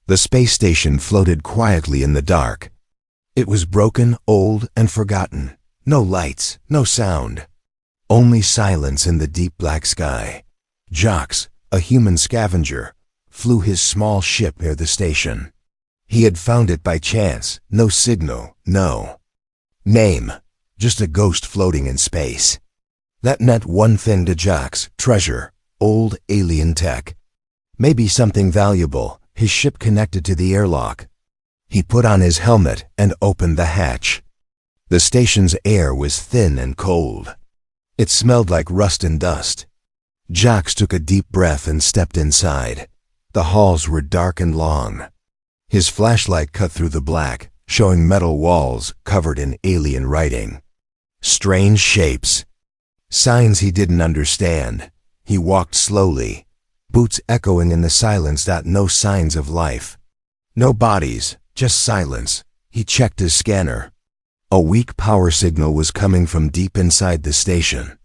The space station floated quietly in the dark. It was broken, old, and forgotten. No lights, no sound. Only silence in the deep black sky. Jacques, a human scavenger, flew his small ship near the station. He had found it by chance, no signal, no name, just a ghost floating in space. That meant one thing to Jacques: treasure, old alien tech. Maybe something valuable, his ship connected to the airlock. He put on his helmet and opened the hatch. The station's air was thin and cold. It smelled like rust and dust. Jacques took a deep breath and stepped inside. The halls were dark and long. His flashlight cut through the black, showing metal walls covered in alien writing. Strange shapes. Signs he didn't understand. He walked slowly, boots echoing in the silence. No signs of life. No bodies, just silence. He checked his scanner. A weak power signal was coming from deep inside the station.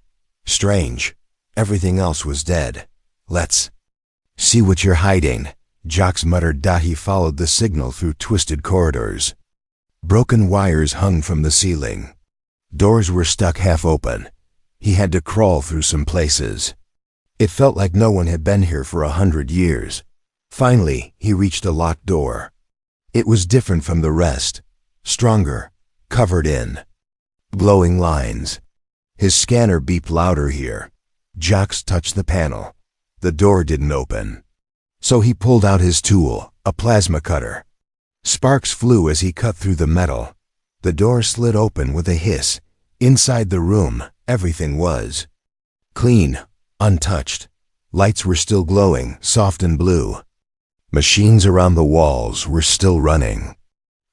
Strange. Everything else was dead. Let's see what you're hiding, Jacques muttered. He followed the signal through twisted corridors. Broken wires hung from the ceiling. Doors were stuck half open. He had to crawl through some places. It felt like no one had been here for 100 years. Finally, he reached a locked door. It was different from the rest. Stronger, covered in glowing lines. His scanner beeped louder here. Jacques touched the panel. The door didn't open. So he pulled out his tool, a plasma cutter. Sparks flew as he cut through the metal. The door slid open with a hiss. Inside the room, everything was clean, untouched. Lights were still glowing, soft and blue. Machines around the walls were still running.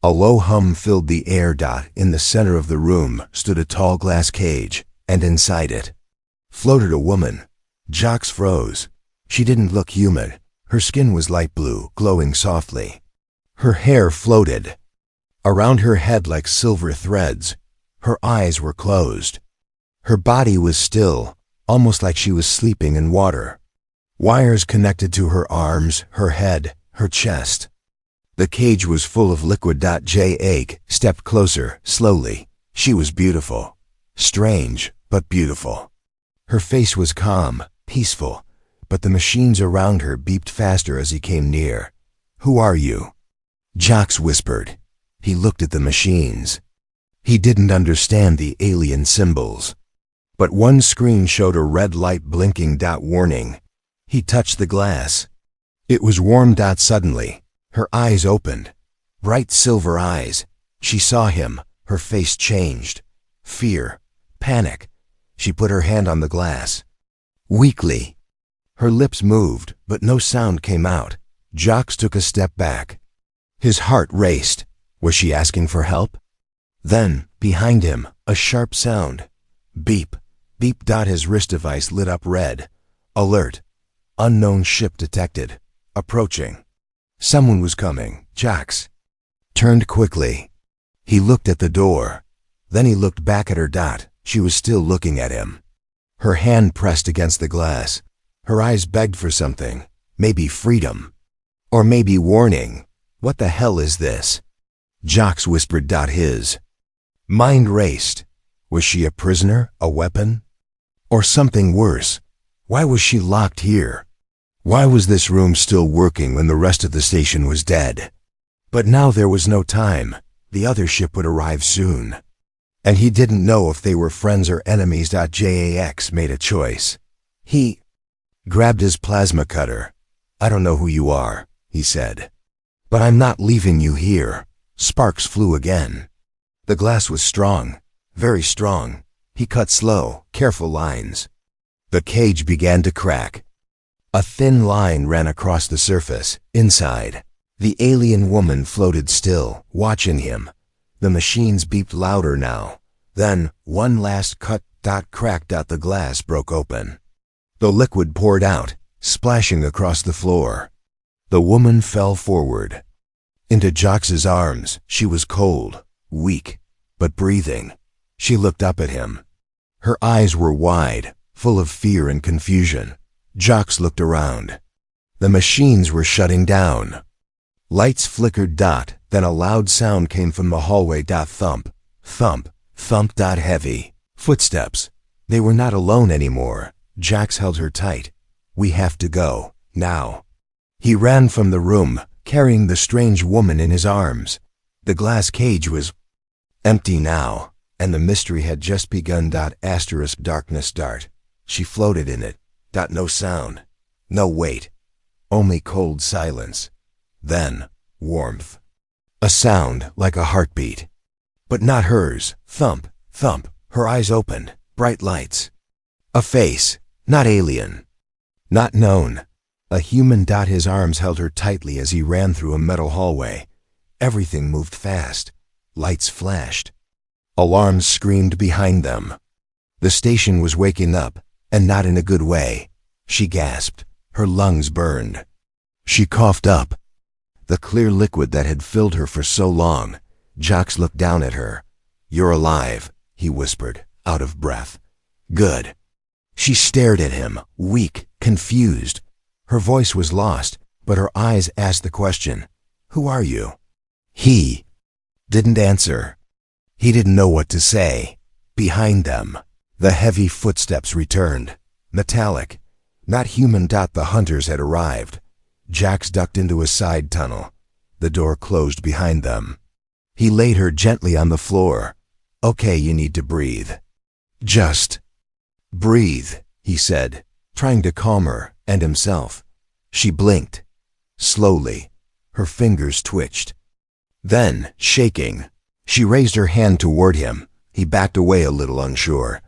A low hum filled the air. In the center of the room stood a tall glass cage, and inside it floated a woman. Jacques froze. She didn't look human. Her skin was light blue, glowing softly. Her hair floated around her head like silver threads. Her eyes were closed. Her body was still, almost like she was sleeping in water. Wires connected to her arms, her head, her chest. The cage was full of liquid. Jacques stepped closer, slowly. She was beautiful. Strange, but beautiful. Her face was calm, peaceful, but the machines around her beeped faster as he came near. "Who are you?" Jacques whispered. He looked at the machines. He didn't understand the alien symbols. But one screen showed a red light blinking. Warning. He touched the glass. It was warm. Suddenly, her eyes opened. Bright silver eyes. She saw him. Her face changed. Fear. Panic. She put her hand on the glass. Weakly. Her lips moved, but no sound came out. Jacques took a step back. His heart raced. Was she asking for help? Then, behind him, a sharp sound. Beep. Beep. His wrist device lit up red. Alert. Unknown ship detected. Approaching. Someone was coming. Jacques turned quickly. He looked at the door. Then he looked back at her. She was still looking at him. Her hand pressed against the glass. Her eyes begged for something. Maybe freedom. Or maybe warning. What the hell is this? Jacques whispered. His mind raced. Was she a prisoner, a weapon? Or something worse? Why was she locked here? Why was this room still working when the rest of the station was dead? But now there was no time. The other ship would arrive soon. And he didn't know if they were friends or enemies. Jacques made a choice. He grabbed his plasma cutter. "I don't know who you are," he said. "But I'm not leaving you here." Sparks flew again. The glass was strong, very strong. He cut slow, careful lines. The cage began to crack. A thin line ran across the surface. Inside, the alien woman floated still, watching him. The machines beeped louder now. Then, one last cut. Crack. The glass broke open. The liquid poured out, splashing across the floor. The woman fell forward. Into Jacques' arms. She was cold, weak, but breathing. She looked up at him. Her eyes were wide, full of fear and confusion. Jacques looked around. The machines were shutting down. Lights flickered. Then a loud sound came from the hallway. Thump, thump, thump. Heavy footsteps. They were not alone anymore. Jax held her tight. We have to go, now. He ran from the room, carrying the strange woman in his arms. The glass cage was empty now, and the mystery had just begun. Darkness. She floated in it. No sound, no weight, only cold silence. Then, warmth. A sound like a heartbeat. But not hers. Thump, thump. Her eyes opened. Bright lights. A face. Not alien. Not known. A human. His arms held her tightly as he ran through a metal hallway. Everything moved fast. Lights flashed. Alarms screamed behind them. The station was waking up, and not in a good way. She gasped. Her lungs burned. She coughed up the clear liquid that had filled her for so long. Jax looked down at her. You're alive, he whispered, out of breath. Good. She stared at him, weak, confused. Her voice was lost, but her eyes asked the question, who are you? He didn't answer. He didn't know what to say. Behind them, the heavy footsteps returned, metallic, not human. The hunters had arrived. Jax ducked into a side tunnel. The door closed behind them. He laid her gently on the floor. Okay, you need to breathe. Just breathe, he said, trying to calm her and himself. She blinked. Slowly, her fingers twitched. Then, shaking, she raised her hand toward him. He backed away a little, unsure.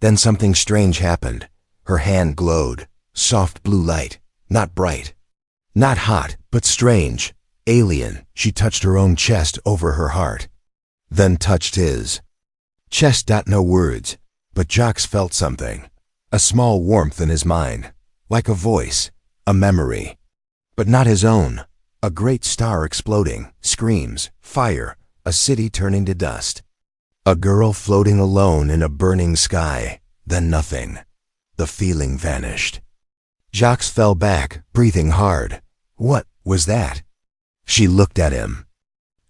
Then something strange happened. Her hand glowed. Soft blue light. Not bright. Not hot, but strange. Alien. She touched her own chest over her heart. Then touched his chest. No words, but Jax felt something. A small warmth in his mind. Like a voice. A memory. But not his own. A great star exploding. Screams. Fire. A city turning to dust. A girl floating alone in a burning sky. Then nothing. The feeling vanished. Jax fell back, breathing hard. What was that? She looked at him.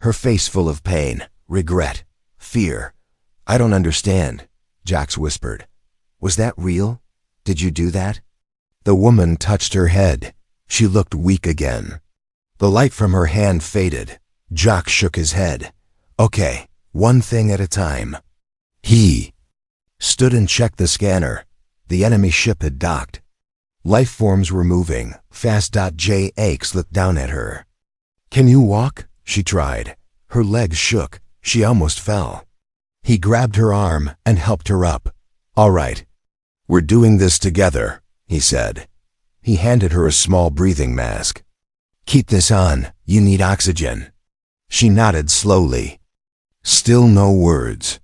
Her face full of pain, regret, fear. I don't understand, Jax whispered. Was that real? Did you do that? The woman touched her head. She looked weak again. The light from her hand faded. Jax shook his head. Okay, one thing at a time. He stood and checked the scanner. The enemy ship had docked. Life forms were moving, fast. Jax looked down at her. Can you walk? She tried. Her legs shook. She almost fell. He grabbed her arm and helped her up. All right. We're doing this together, he said. He handed her a small breathing mask. Keep this on. You need oxygen. She nodded slowly. Still no words.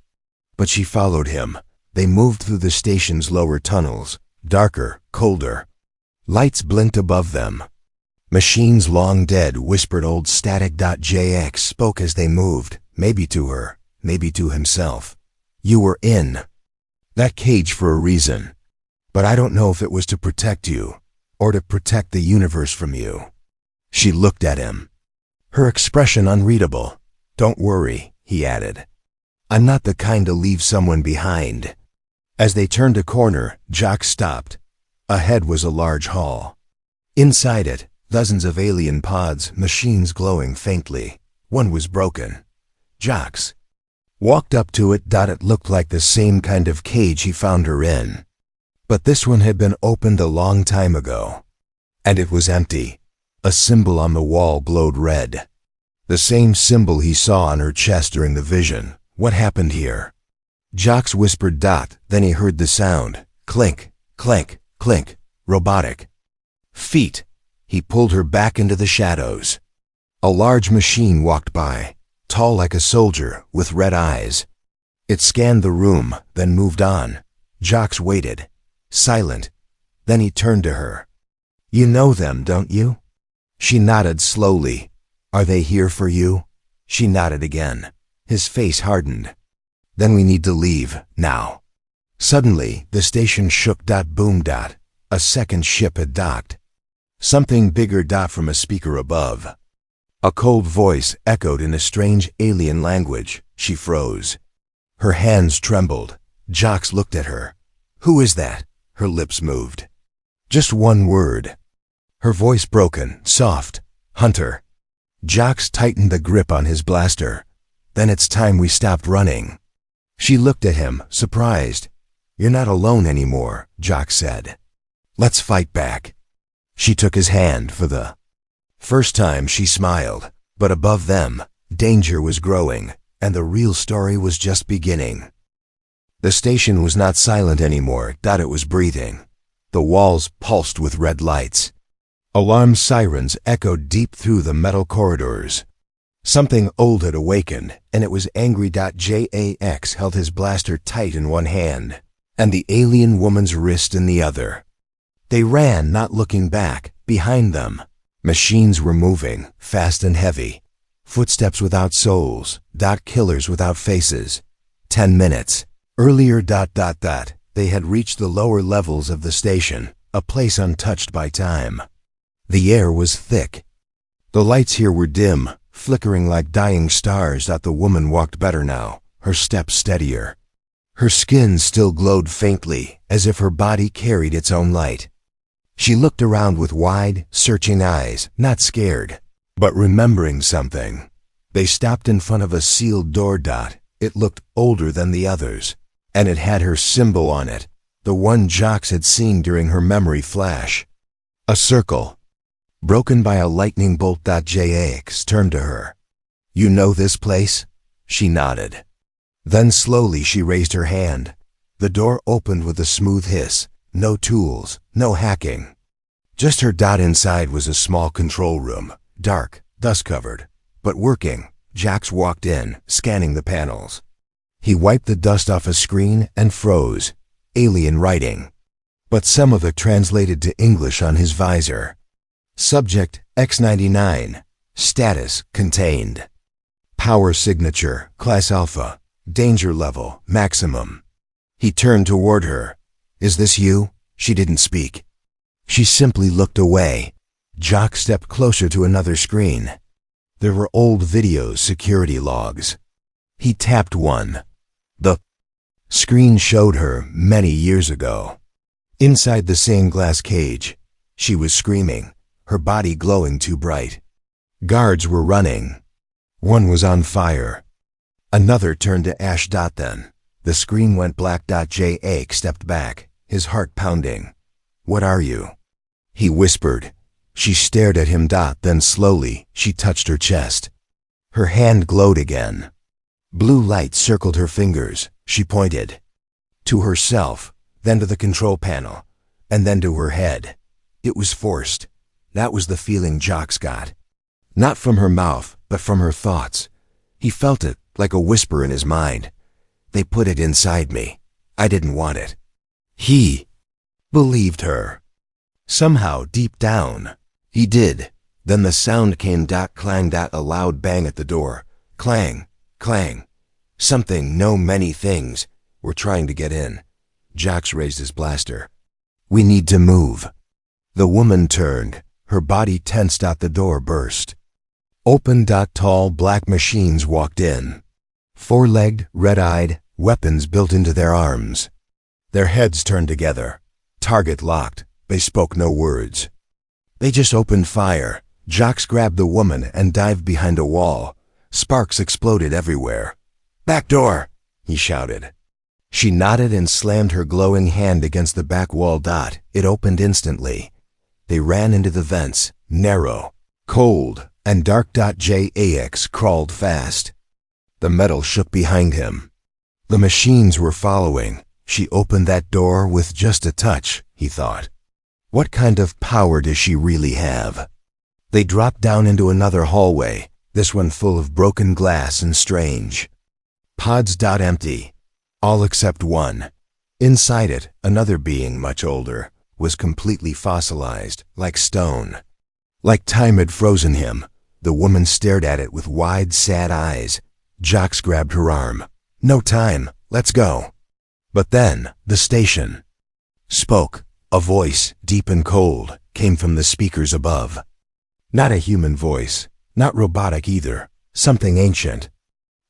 But she followed him. They moved through the station's lower tunnels, darker, colder. Lights blinked above them. Machines long dead, whispered old static. Jax spoke as they moved, maybe to her, maybe to himself. You were in that cage for a reason. But I don't know if it was to protect you, or to protect the universe from you. She looked at him. Her expression unreadable. Don't worry, he added. I'm not the kind to leave someone behind. As they turned a corner, Jax stopped. Ahead was a large hall. Inside it, dozens of alien pods, machines glowing faintly. One was broken. Jax walked up to it. It looked like the same kind of cage he found her in. But this one had been opened a long time ago. And it was empty. A symbol on the wall glowed red. The same symbol he saw on her chest during the vision. What happened here? Jax whispered. Then he heard the sound. Clink, clink, clink. Robotic feet. He pulled her back into the shadows. A large machine walked by, tall like a soldier, with red eyes. It scanned the room, then moved on. Jax waited, silent. Then he turned to her. You know them, don't you? She nodded slowly. Are they here for you? She nodded again. His face hardened. Then we need to leave, now. Suddenly, the station shook. Boom. A second ship had docked. Something bigger. From a speaker above. A cold voice echoed in a strange alien language. She froze. Her hands trembled. Jax looked at her. "Who is that?" Her lips moved. "Just one word." Her voice broken, soft. "Hunter." Jax tightened the grip on his blaster. "Then it's time we stopped running." She looked at him, surprised. "You're not alone anymore," Jax said. "Let's fight back." She took his hand for the first time. She smiled, but above them, danger was growing, and the real story was just beginning. The station was not silent anymore. It was breathing. The walls pulsed with red lights. Alarm sirens echoed deep through the metal corridors. Something old had awakened, and it was angry. Jax held his blaster tight in one hand, and the alien woman's wrist in the other. They ran, not looking back. Behind them, machines were moving, fast and heavy. Footsteps without souls. Killers without faces. 10 minutes. Earlier. They had reached the lower levels of the station, a place untouched by time. The air was thick. The lights here were dim, flickering like dying stars. The woman walked better now, her steps steadier. Her skin still glowed faintly, as if her body carried its own light. She looked around with wide, searching eyes, not scared, but remembering something. They stopped in front of a sealed door. It looked older than the others, and it had her symbol on it, the one Jax had seen during her memory flash. A circle, broken by a lightning bolt. Jax turned to her. "You know this place?" She nodded. Then slowly she raised her hand. The door opened with a smooth hiss. No tools, no hacking. Just her. Inside was a small control room, dark, dust-covered, but working. Jax walked in, scanning the panels. He wiped the dust off a screen and froze. Alien writing. But some of it translated to English on his visor. Subject, X-99. Status, contained. Power signature, Class Alpha. Danger level, maximum. He turned toward her. "Is this you?" She didn't speak. She simply looked away. Jax stepped closer to another screen. There were old videos, security logs. He tapped one. The screen showed her many years ago. Inside the same glass cage, she was screaming, her body glowing too bright. Guards were running. One was on fire. Another turned to ash. Then the screen went black. Jax stepped back, his heart pounding. "What are you?" he whispered. She stared at him. Then slowly, she touched her chest. Her hand glowed again. Blue light circled her fingers. She pointed. To herself, then to the control panel, and then to her head. It was forced. That was the feeling Jax got. Not from her mouth, but from her thoughts. He felt it, like a whisper in his mind. "They put it inside me. I didn't want it." He believed her. Somehow, deep down, he did. Then the sound came. Clang. A loud bang at the door. Clang, clang. Something, no, many things, were trying to get in. Jax raised his blaster. "We need to move." The woman turned. Her body tensed. The door burst. Open. Tall black machines walked in. Four-legged, red-eyed, weapons built into their arms. Their heads turned together. Target locked. They spoke no words. They just opened fire. Jax grabbed the woman and dived behind a wall. Sparks exploded everywhere. "Back door!" he shouted. She nodded and slammed her glowing hand against the back wall. It opened instantly. They ran into the vents, narrow, cold, and dark. Jax crawled fast. The metal shook behind him. The machines were following. She opened that door with just a touch, he thought. What kind of power does she really have? They dropped down into another hallway, this one full of broken glass and strange pods. Empty. All except one. Inside it, another being much older was completely fossilized, like stone. Like time had frozen him. The woman stared at it with wide, sad eyes. Jax grabbed her arm. "No time, let's go." But then, the station spoke. A voice, deep and cold, came from the speakers above. Not a human voice, Not robotic either. Something ancient.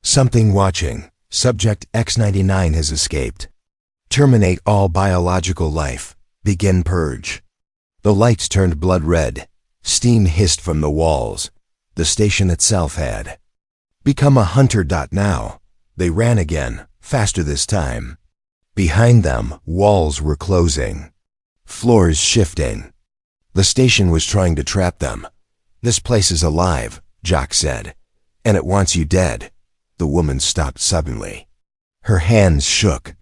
Something watching. Subject X-99 has escaped. Terminate all biological life. Begin purge. The lights turned blood red. Steam hissed from the walls. The station itself had become a hunter. Now, they ran again, faster this time. Behind them, walls were closing. Floors shifting. The station was trying to trap them. This place is alive, Jock said. And it wants you dead. The woman stopped suddenly. Her hands shook.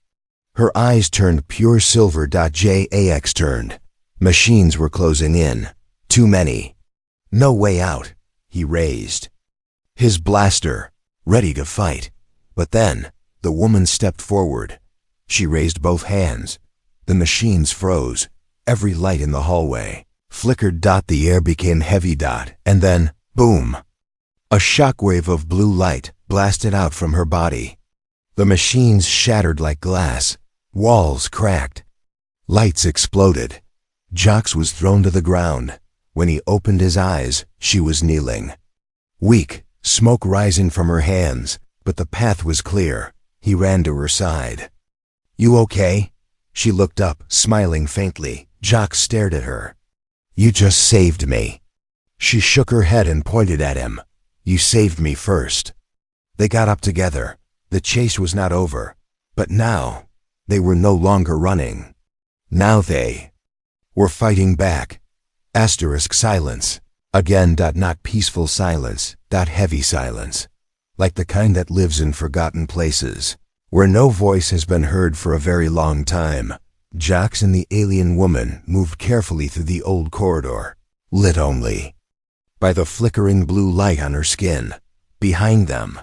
Her eyes turned pure silver. Jax turned. Machines were closing in. Too many. No way out. He raised his blaster, ready to fight. But then, the woman stepped forward. She raised both hands. The machines froze. Every light in the hallway flickered. The air became heavy. And then, boom! A shockwave of blue light blasted out from her body. The machines shattered like glass. Walls cracked. Lights exploded. Jox was thrown to the ground. When he opened his eyes, she was kneeling. Weak, smoke rising from her hands, but the path was clear. He ran to her side. "You okay?" She looked up, smiling faintly. Jock stared at her. "You just saved me." She shook her head and pointed at him. "You saved me first." They got up together. The chase was not over. But now, they were no longer running. Now they were fighting back. Silence. Again. Not peaceful silence. Heavy silence. Like the kind that lives in forgotten places, where no voice has been heard for a very long time. Jox and the alien woman moved carefully through the old corridor, lit only by the flickering blue light on her skin. Behind them,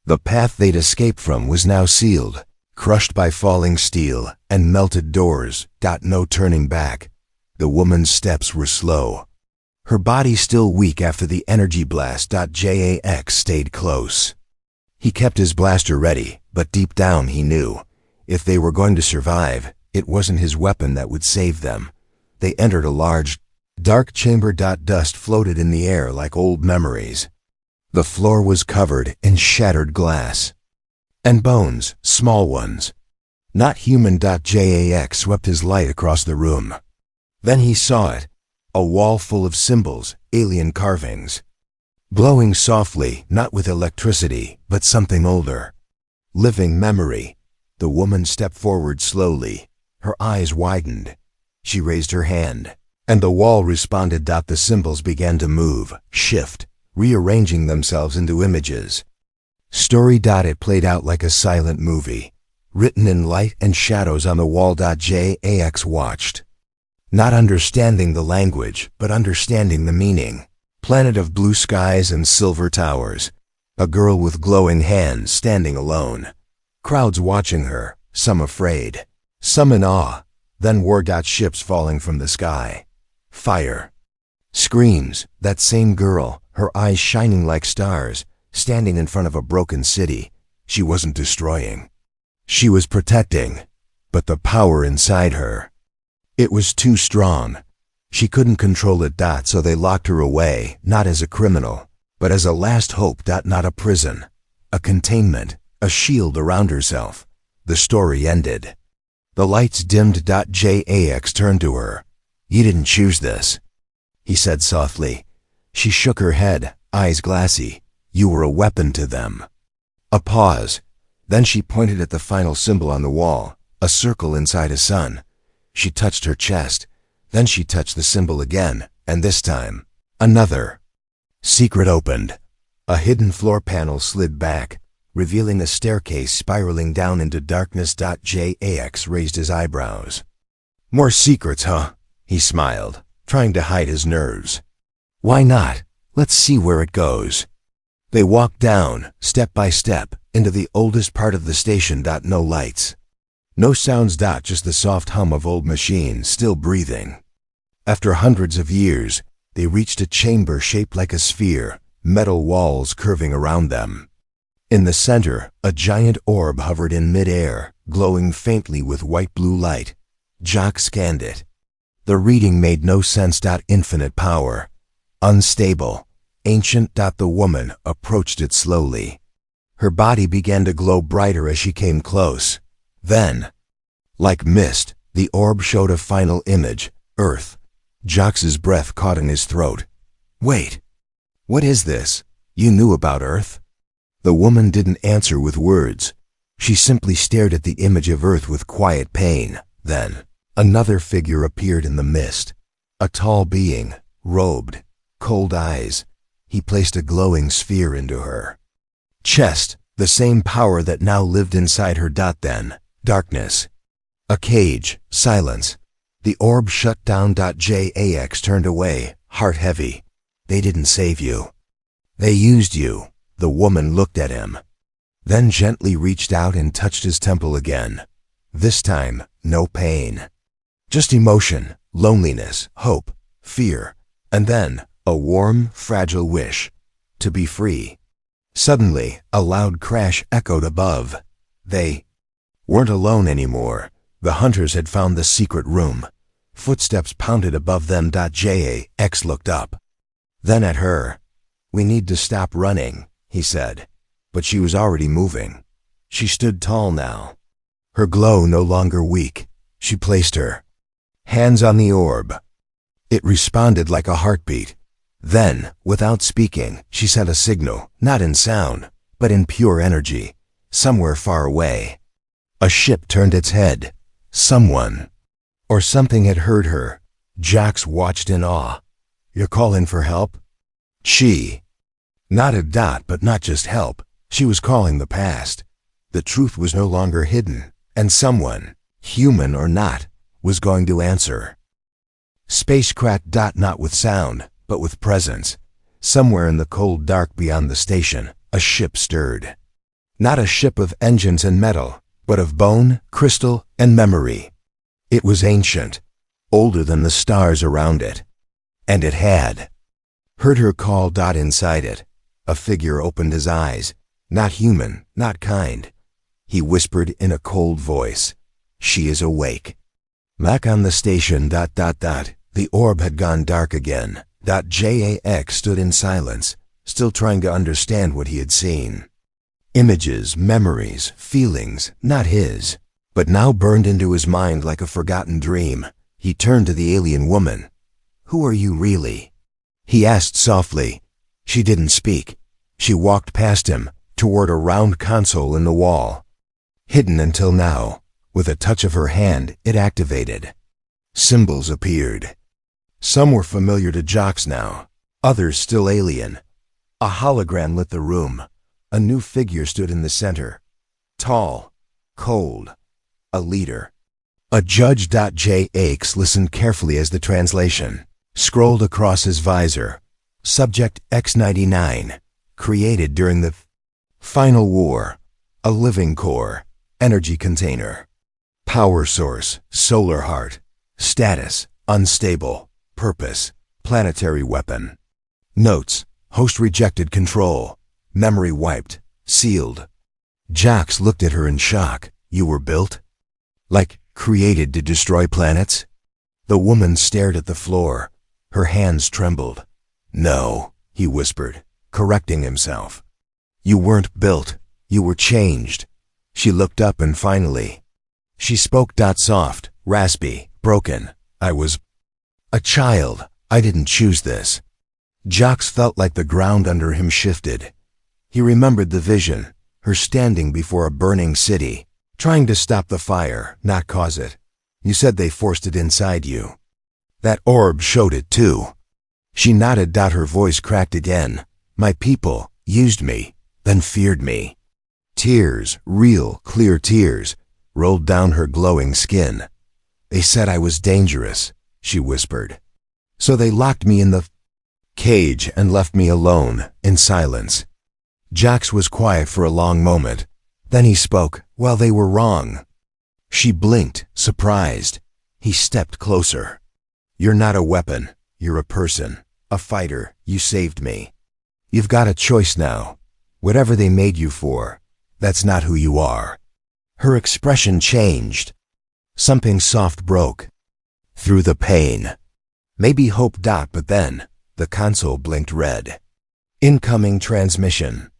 the path they'd escaped from was now sealed, crushed by falling steel and melted doors. No turning back. The woman's steps were slow, her body still weak after the energy blast. Jax stayed close. He kept his blaster ready, but deep down he knew, if they were going to survive, it wasn't his weapon that would save them. They entered a large, dark chamber. Dust floated in the air like old memories. The floor was covered in shattered glass. And bones, small ones. Not human. Jax swept his light across the room. Then he saw it. A wall full of symbols, alien carvings. Glowing softly, not with electricity, but something older. Living memory. The woman stepped forward slowly. Her eyes widened. She raised her hand, and the wall responded. The symbols began to move, shift, rearranging themselves into images. Story. It played out like a silent movie, written in light and shadows on the wall. Jax watched, not understanding the language, but understanding the meaning. Planet of blue skies and silver towers. A girl with glowing hands standing alone. Crowds watching her, some afraid, some in awe. Then war. Ships falling from the sky. Fire. Screams. That same girl, her eyes shining like stars, standing in front of a broken city. She wasn't destroying. She was protecting. But the power inside her, it was too strong. She couldn't control it. So they locked her away, not as a criminal, but as a last hope. Not a prison. A containment, a shield around herself. The story ended. The lights dimmed. Jax turned to her. "You didn't choose this," he said softly. She shook her head, eyes glassy. "You were a weapon to them." A pause. Then she pointed at the final symbol on the wall, a circle inside a sun. She touched her chest. Then she touched the symbol again, and this time, another. Secret opened. A hidden floor panel slid back, revealing a staircase spiraling down into darkness. Jax raised his eyebrows. "More secrets, huh?" He smiled, trying to hide his nerves. "Why not? Let's see where it goes." They walked down, step by step, into the oldest part of the station. No lights. No sounds. Just the soft hum of old machines still breathing. After hundreds of years, they reached a chamber shaped like a sphere, metal walls curving around them. In the center, a giant orb hovered in mid-air, glowing faintly with white-blue light. Jock scanned it. The reading made no sense. Infinite power. Unstable. Ancient. The woman approached it slowly. Her body began to glow brighter as she came close. Then, like mist, the orb showed a final image, Earth. Jax's breath caught in his throat. Wait, what is this? You knew about Earth? The woman didn't answer with words. She simply stared at the image of Earth with quiet pain. Then, another figure appeared in the mist. A tall being, robed, cold eyes. He placed a glowing sphere into her chest, the same power that now lived inside her. Then, darkness. A cage, silence. The orb shut down. Jax turned away, heart heavy. They didn't save you. They used you. The woman looked at him, then gently reached out and touched his temple again. This time, no pain. Just emotion, loneliness, hope, fear, and then a warm, fragile wish to be free. Suddenly, a loud crash echoed above. They weren't alone anymore. The hunters had found the secret room. Footsteps pounded above them. Jax looked up, then at her. We need to stop running, he said. But she was already moving. She stood tall now, her glow no longer weak. She placed her hands on the orb. It responded like a heartbeat. Then, without speaking, she sent a signal, not in sound, but in pure energy, somewhere far away. A ship turned its head. Someone or something had heard her. Jax watched in awe. You're calling for help? She nodded. But not just help. She was calling the past. The truth was no longer hidden, and someone, human or not, was going to answer. Spacecraft. Not with sound, but with presence. Somewhere in the cold dark beyond the station, a ship stirred. Not a ship of engines and metal, but of bone, crystal, and memory. It was ancient, older than the stars around it. And it had heard her call. Inside it, a figure opened his eyes. Not human, not kind. He whispered in a cold voice, "She is awake." Back on the station. The orb had gone dark again. Jax stood in silence, still trying to understand what he had seen. Images, memories, feelings, not his, but now burned into his mind like a forgotten dream. He turned to the alien woman. "Who are you really?" he asked softly. She didn't speak. She walked past him, toward a round console in the wall. Hidden until now, with a touch of her hand, it activated. Symbols appeared. Some were familiar to Jax now, others still alien. A hologram lit the room. A new figure stood in the center. Tall, cold, a leader. A judge. Jax listened carefully as the translation scrolled across his visor. Subject X-99, created during the Final War. A living core, energy container. Power source, solar heart. Status, unstable. Purpose, planetary weapon. Notes, host rejected control. Memory wiped, sealed. Jax looked at her in shock. You were built? Like, created to destroy planets? The woman stared at the floor. Her hands trembled. No, he whispered, correcting himself. You weren't built. You were changed. She looked up and finally, she spoke. Soft, raspy, broken. I was a child. I didn't choose this. Jax felt like the ground under him shifted. He remembered the vision, her standing before a burning city, trying to stop the fire, not cause it. You said they forced it inside you. That orb showed it too. She nodded. Her voice cracked again. My people used me, then feared me. Tears, real, clear tears, rolled down her glowing skin. They said I was dangerous, she whispered. So they locked me in the cage and left me alone, in silence. Jax was quiet for a long moment. Then he spoke. Well, they were wrong. She blinked, surprised. He stepped closer. You're not a weapon. You're a person, a fighter. You saved me. You've got a choice now. Whatever they made you for, that's not who you are. Her expression changed. Something soft broke through the pain. Maybe hope. But then, the console blinked red. Incoming transmission.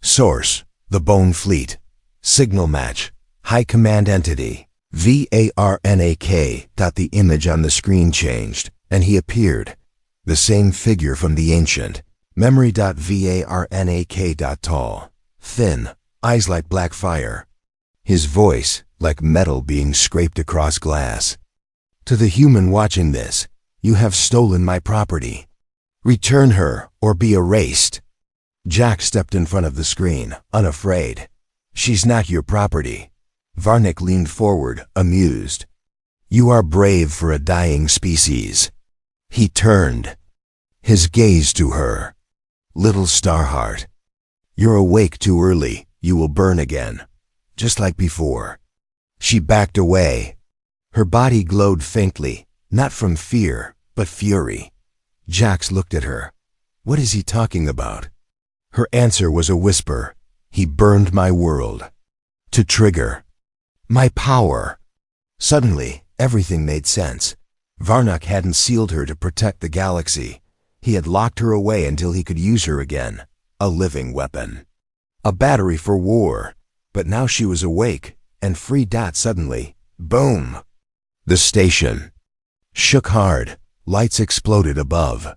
Source: the Bone Fleet. Signal match: High Command Entity. VARNAK. The image on the screen changed, and he appeared. The same figure from the ancient. Memory. VARNAK. Tall, thin, eyes like black fire. His voice like metal being scraped across glass. To the human watching this, you have stolen my property. Return her or be erased. Jack stepped in front of the screen, unafraid. She's not your property. Varnick leaned forward, amused. You are brave for a dying species. He turned, his gaze to her. Little Starheart, you're awake too early. You will burn again, just like before. She backed away. Her body glowed faintly, not from fear, but fury. Jax looked at her. What is he talking about? Her answer was a whisper. He burned my world. To trigger my power. Suddenly, everything made sense. Varnock hadn't sealed her to protect the galaxy. He had locked her away until he could use her again. A living weapon. A battery for war. But now she was awake, and free. Suddenly, boom! The station shook hard. Lights exploded above.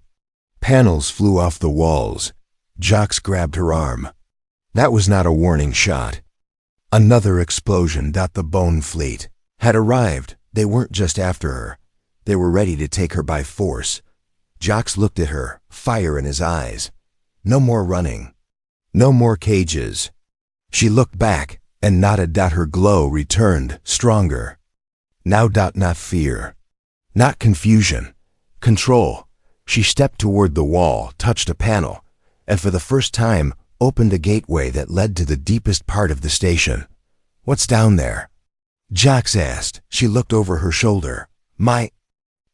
Panels flew off the walls. Jax grabbed her arm. That was not a warning shot. Another explosion. The Bone Fleet had arrived. They weren't just after her. They were ready to take her by force. Jax looked at her, fire in his eyes. No more running. No more cages. She looked back and nodded. Her glow returned, stronger. Now. Not fear. Not confusion. Control. She stepped toward the wall, touched a panel, and for the first time opened a gateway that led to the deepest part of the station. What's down there? Jax asked. She looked over her shoulder. My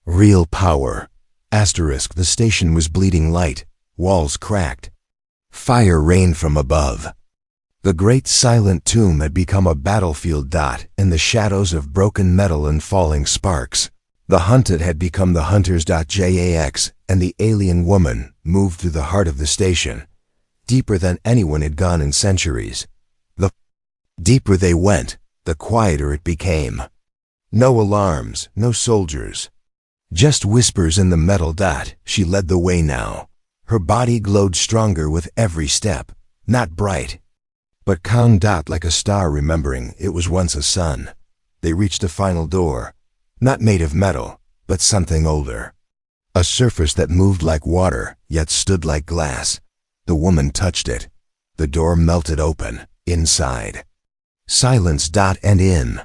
real power. Asterisk. The station was bleeding light. Walls cracked. Fire rained from above. The great silent tomb had become a battlefield. In the shadows of broken metal and falling sparks. The hunted had become the hunters. Jax and the alien woman moved through the heart of the station, deeper than anyone had gone in centuries. The deeper they went, the quieter it became. No alarms, no soldiers. Just whispers in the metal. She led the way now. Her body glowed stronger with every step, not bright, but calm. Like a star remembering it was once a sun. They reached a final door. Not made of metal, but something older. A surface that moved like water, yet stood like glass. The woman touched it. The door melted open, inside. Silence. And in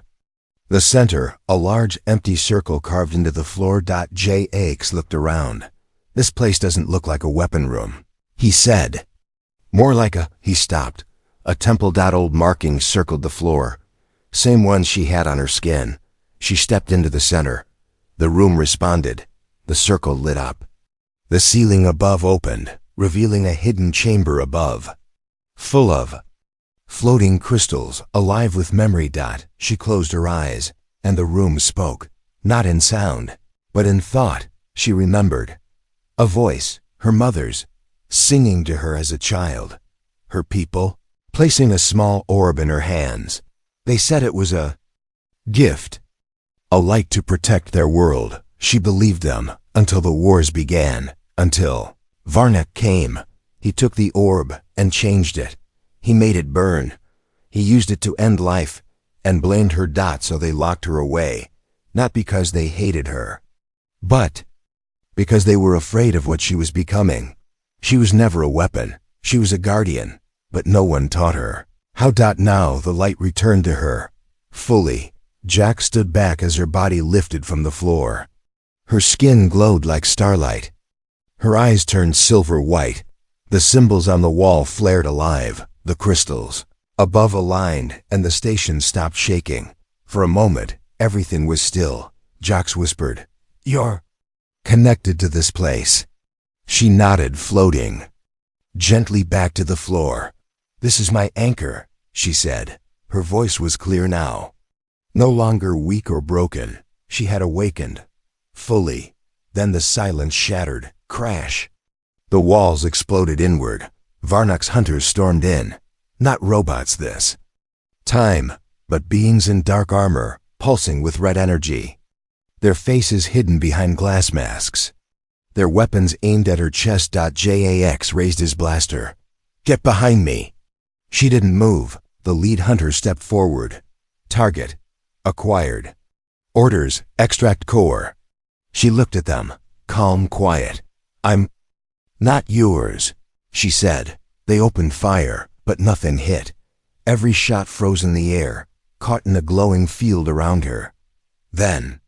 the center, a large empty circle carved into the floor. Jax looked around. This place doesn't look like a weapon room, he said. More like a... He stopped. A temple. Old markings circled the floor. Same ones she had on her skin. She stepped into the center. The room responded. The circle lit up. The ceiling above opened, revealing a hidden chamber above, full of floating crystals, alive with memory. She closed her eyes, and the room spoke, not in sound, but in thought. She remembered. A voice, her mother's, singing to her as a child. Her people, placing a small orb in her hands. They said it was a gift. A light to protect their world. She believed them until the wars began, until Varnock came. He took the orb and changed it. He made it burn. He used it to end life and blamed her. So they locked her away, not because they hated her, but because they were afraid of what she was becoming. She was never a weapon. She was a guardian, but no one taught her how. Now the light returned to her, fully. Jack stood back as her body lifted from the floor. Her skin glowed like starlight. Her eyes turned silver white. The symbols on the wall flared alive, the crystals above aligned, and the station stopped shaking. For a moment, everything was still. Jax whispered, "You're connected to this place." She nodded, floating gently back to the floor. "This is my anchor," she said. Her voice was clear now. No longer weak or broken, she had awakened, fully. Then the silence shattered. Crash. The walls exploded inward. Varnak's hunters stormed in. Not robots this time, but beings in dark armor, pulsing with red energy. Their faces hidden behind glass masks. Their weapons aimed at her chest. Jax raised his blaster. "Get behind me!" She didn't move. The lead hunter stepped forward. "Target acquired. Orders, extract core." She looked at them, calm, quiet. "I'm not yours," she said. They opened fire, but nothing hit. Every shot froze in the air, caught in a glowing field around her. Then,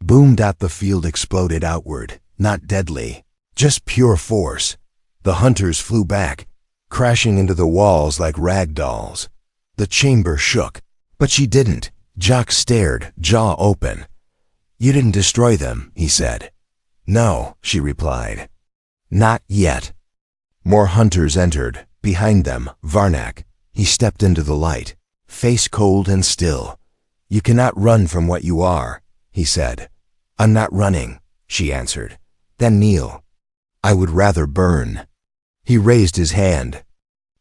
boom! The field exploded outward, not deadly, just pure force. The hunters flew back, crashing into the walls like rag dolls. The chamber shook, but she didn't. Jock stared, jaw open. "You didn't destroy them," he said. "No," she replied. "Not yet." More hunters entered. Behind them, Varnak. He stepped into the light, face cold and still. "You cannot run from what you are," he said. "I'm not running," she answered. "Then kneel." "I would rather burn." He raised his hand.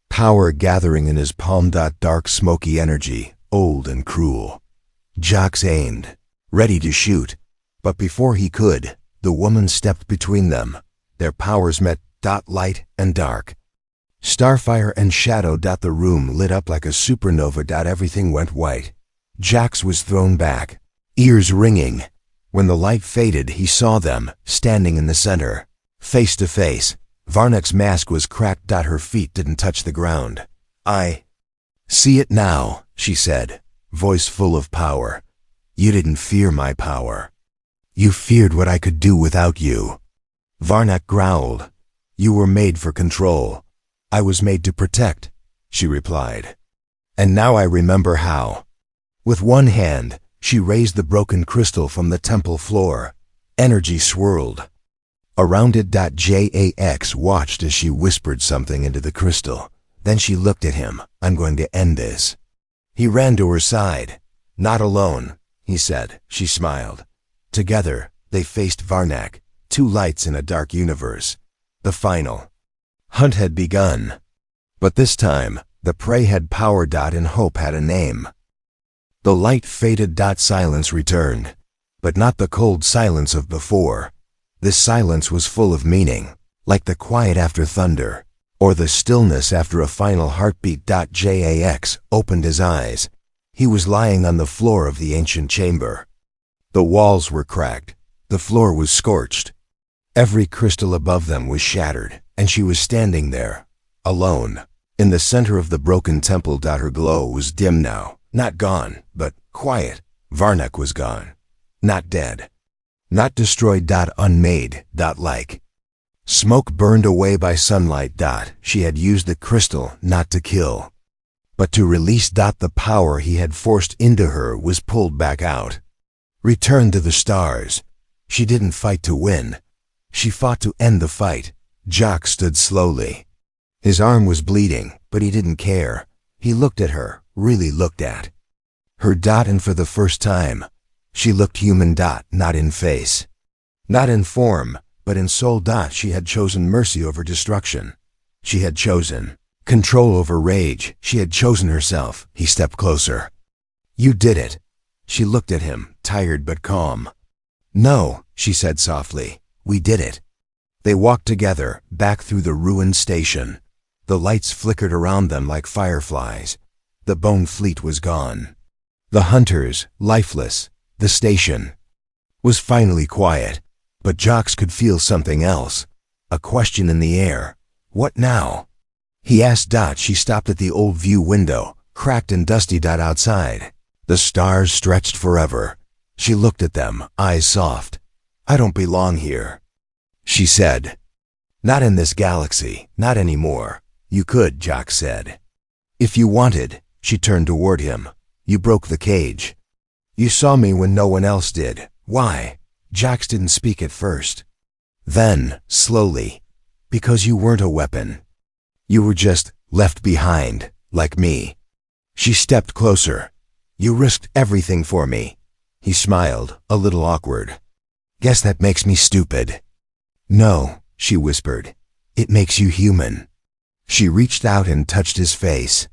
Power gathering in his palm. Dark smoky energy, old and cruel. Jox aimed, ready to shoot. But before he could, the woman stepped between them. Their powers met. Light and dark. Starfire and shadow. The room lit up like a supernova. Everything went white. Jax was thrown back, ears ringing. When the light faded, he saw them, standing in the center, face to face. Varnak's mask was cracked. Her feet didn't touch the ground. "I see it now," she said, voice full of power. "You didn't fear my power. You feared what I could do without you." Varnak growled. "You were made for control. I was made to protect," she replied. "And now I remember how." With one hand, she raised the broken crystal from the temple floor. Energy swirled around it. Jax watched as she whispered something into the crystal. Then she looked at him. "I'm going to end this." He ran to her side. "Not alone," he said. She smiled. Together, they faced Varnak, two lights in a dark universe. The final hunt had begun. But this time, the prey had power. And hope had a name. The light faded. Silence returned. But not the cold silence of before. This silence was full of meaning, like the quiet after thunder, or the stillness after a final heartbeat. Jax opened his eyes. He was lying on the floor of the ancient chamber. The walls were cracked. The floor was scorched. Every crystal above them was shattered, and she was standing there, alone, in the center of the broken temple. Her glow was dim now, not gone, but quiet. Varnak was gone, not dead, not destroyed. Unmade. Like smoke burned away by sunlight. She had used the crystal not to kill, but to release. The power he had forced into her was pulled back out, returned to the stars. She didn't fight to win. She fought to end the fight. Jock stood slowly. His arm was bleeding, but he didn't care. He looked at her, really looked at her. And for the first time, she looked human. Not in face, not in form, but in soul. She had chosen mercy over destruction. She had chosen control over rage. She had chosen herself. He stepped closer. "You did it." She looked at him, tired but calm. "No," she said softly. "We did it." They walked together, back through the ruined station. The lights flickered around them like fireflies. The bone fleet was gone. The hunters, lifeless. The station was finally quiet. But Jox could feel something else. A question in the air. "What now?" he asked. She stopped at the old view window, cracked and dusty. Outside, the stars stretched forever. She looked at them, eyes soft. "I don't belong here," she said. "Not in this galaxy, not anymore." "You could," Jox said. "If you wanted." She turned toward him. "You broke the cage. You saw me when no one else did. Why?" Jox didn't speak at first. Then, slowly, "Because you weren't a weapon. You were just left behind, like me." She stepped closer. "You risked everything for me." He smiled, a little awkward. "Guess that makes me stupid." "No," she whispered. It makes you human. She reached out and touched his face.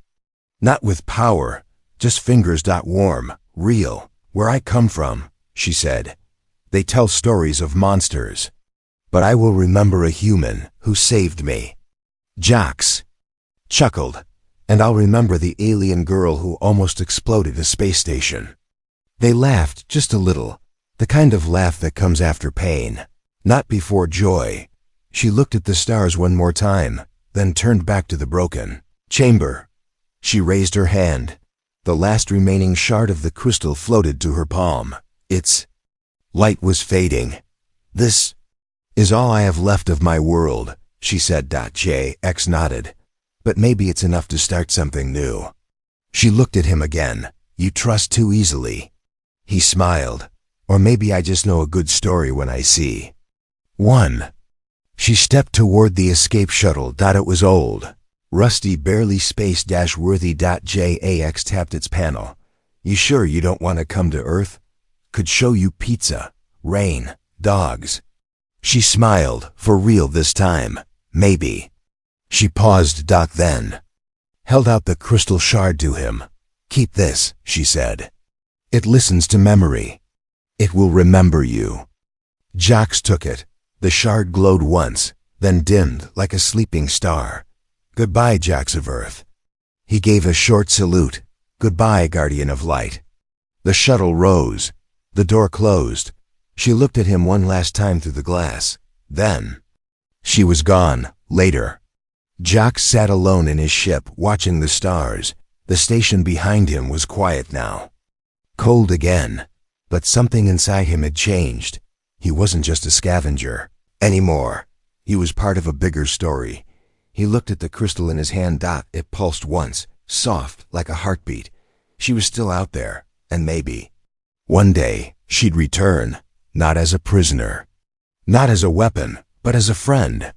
Not with power, just fingers. Warm, real, where I come from, she said. They tell stories of monsters. But I will remember a human who saved me. Jax chuckled. And I'll remember the alien girl who almost exploded a space station. They laughed just a little, the kind of laugh that comes after pain, not before joy. She looked at the stars one more time, then turned back to the broken chamber. She raised her hand. The last remaining shard of the crystal floated to her palm. Its light was fading. This is all I have left of my world, she said. Jax nodded. But maybe it's enough to start something new. She looked at him again. You trust too easily. He smiled. Or maybe I just know a good story when I see one. She stepped toward the escape shuttle. It was old, rusty, barely space-worthy. Jax tapped its panel. You sure you don't want to come to Earth? Could show you pizza, rain, dogs. She smiled, for real this time. Maybe. She paused. Then held out the crystal shard to him. Keep this, she said. It listens to memory. It will remember you. Jax took it. The shard glowed once, then dimmed like a sleeping star. Goodbye, Jax of Earth. He gave a short salute. Goodbye, Guardian of Light. The shuttle rose. The door closed. She looked at him one last time through the glass. Then she was gone. Later, Jax sat alone in his ship, watching the stars. The station behind him was quiet now. Cold again. But something inside him had changed. He wasn't just a scavenger anymore. He was part of a bigger story. He looked at the crystal in his hand. It pulsed once, soft like a heartbeat. She was still out there, and maybe one day she'd return, not as a prisoner, not as a weapon, but as a friend.